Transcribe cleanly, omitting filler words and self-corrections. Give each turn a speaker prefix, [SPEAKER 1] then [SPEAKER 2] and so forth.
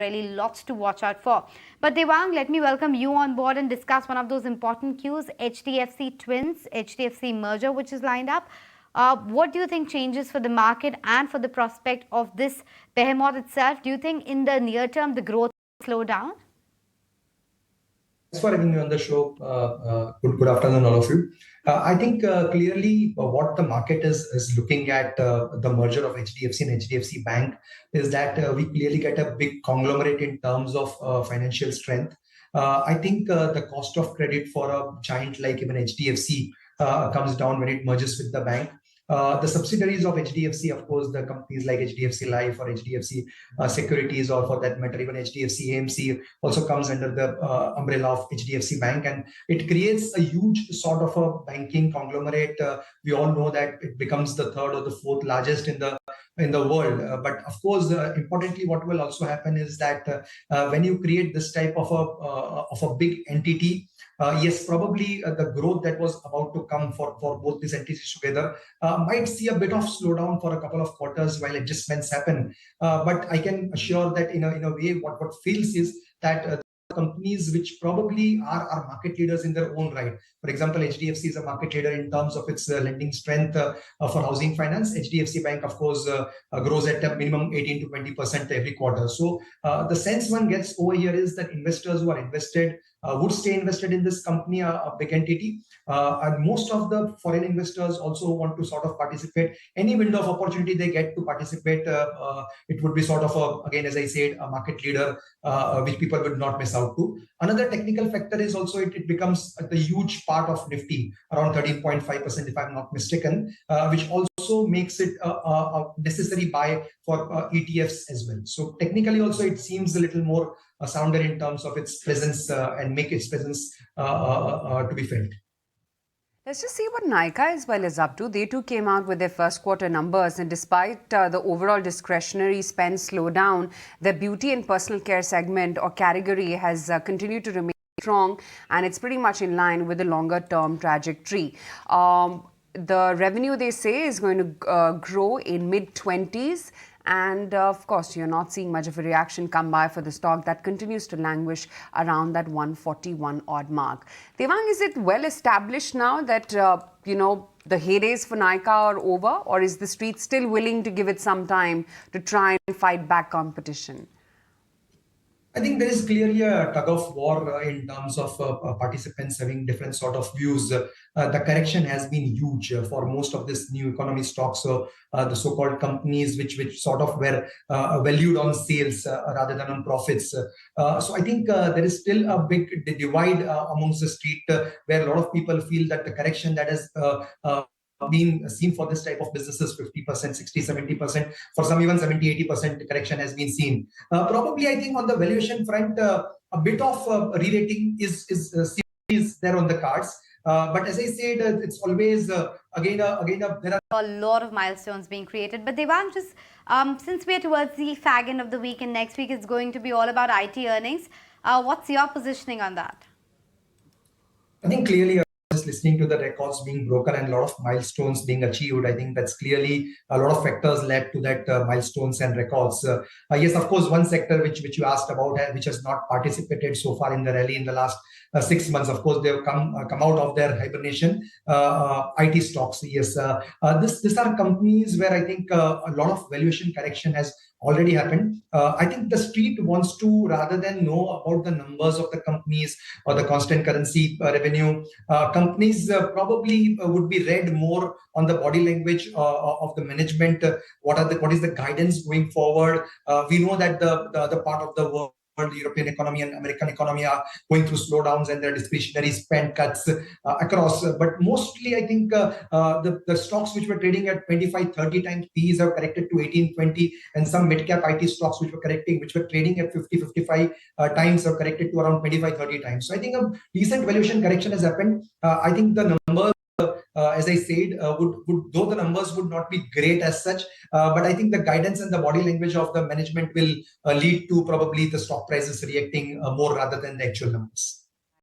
[SPEAKER 1] really lots to watch out for. But Devang, let me welcome you on board and discuss one of those important cues, HDFC Twins, HDFC merger, which is lined up. What do you think changes for the market and for the prospect of this behemoth itself? Do you think in the near term the growth will slow down?
[SPEAKER 2] Thanks for having me on the show. Good afternoon, all of you. I think clearly what the market is looking at the merger of HDFC and HDFC Bank is that we clearly get a big conglomerate in terms of financial strength. I think the cost of credit for a giant like even HDFC comes down when it merges with the bank. The subsidiaries of HDFC, of course, the companies like HDFC Life or HDFC Securities, or for that matter, even HDFC AMC also comes under the umbrella of HDFC Bank, and it creates a huge sort of a banking conglomerate. We all know that it becomes the third or the fourth largest in the world. But of course, importantly, what will also happen is that when you create this type of a big entity, yes, probably the growth that was about to come for both these entities together might see a bit of slowdown for a couple of quarters while adjustments happen. But I can assure that in a way, what feels is that companies which probably are market leaders in their own right. For example, HDFC is a market leader in terms of its lending strength for housing finance. HDFC Bank, of course, grows at a minimum 18 to 20% every quarter. So the sense one gets over here is that investors who are invested would stay invested in this company, a big entity. And most of the foreign investors also want to sort of participate. Any window of opportunity they get to participate, it would be sort of, again, as I said, a market leader, which people would not miss out to. Another technical factor is also it becomes the huge part of Nifty, around 13.5% if I'm not mistaken, which also makes it a necessary buy for ETFs as well. So technically also it seems a little more sounder in terms of its presence and make its presence to be felt.
[SPEAKER 3] Let's just see what Nykaa as well is up to. They too came out with their first quarter numbers, and despite the overall discretionary spend slowdown, the beauty and personal care segment or category has continued to remain strong, and it's pretty much in line with the longer term trajectory. The revenue, they say, is going to grow in mid-20s. And of course, you're not seeing much of a reaction come by for the stock that continues to languish around that 141 odd mark. Devang, is it well established now that, the heydays for Nykaa are over, or is the street still willing to give it some time to try and fight back competition?
[SPEAKER 2] I think there is clearly a tug of war in terms of participants having different sort of views. The correction has been huge for most of this new economy stocks. So the so-called companies which sort of were valued on sales rather than on profits. So I think there is still a big divide amongst the street where a lot of people feel that the correction that has been seen for this type of businesses, 50%, 60, 70%, for some even 70, 80% correction has been seen. Probably, I think on the valuation front, a bit of re-rating is there on the cards. But as I said, it's always, again, there are
[SPEAKER 1] a lot of milestones being created. But Devang, just since we're towards the fag end of the week and next week is going to be all about IT earnings, what's your positioning on that?
[SPEAKER 2] I think clearly, listening to the records being broken and a lot of milestones being achieved, I think that's clearly a lot of factors led to that milestones and records. Yes, of course, one sector which you asked about, which has not participated so far in the rally in the last 6 months, of course, they've come out of their hibernation. IT stocks, yes. These are companies where I think a lot of valuation correction has already happened. I think the street wants to, rather than know about the numbers of the companies or the constant currency revenue, companies probably would be read more on the body language of the management. What is the guidance going forward? We know that the other part of the world, the European economy and American economy, are going through slowdowns and their discretionary spend cuts across. But mostly, I think the stocks which were trading at 25, 30 times P's have corrected to 18, 20, and some mid-cap IT stocks which were trading at 50, 55 times have corrected to around 25, 30 times. So I think a decent valuation correction has happened. I think the numbers, as I said, though the numbers would not be great as such, but I think the guidance and the body language of the management will lead to probably the stock prices reacting more rather than the actual numbers.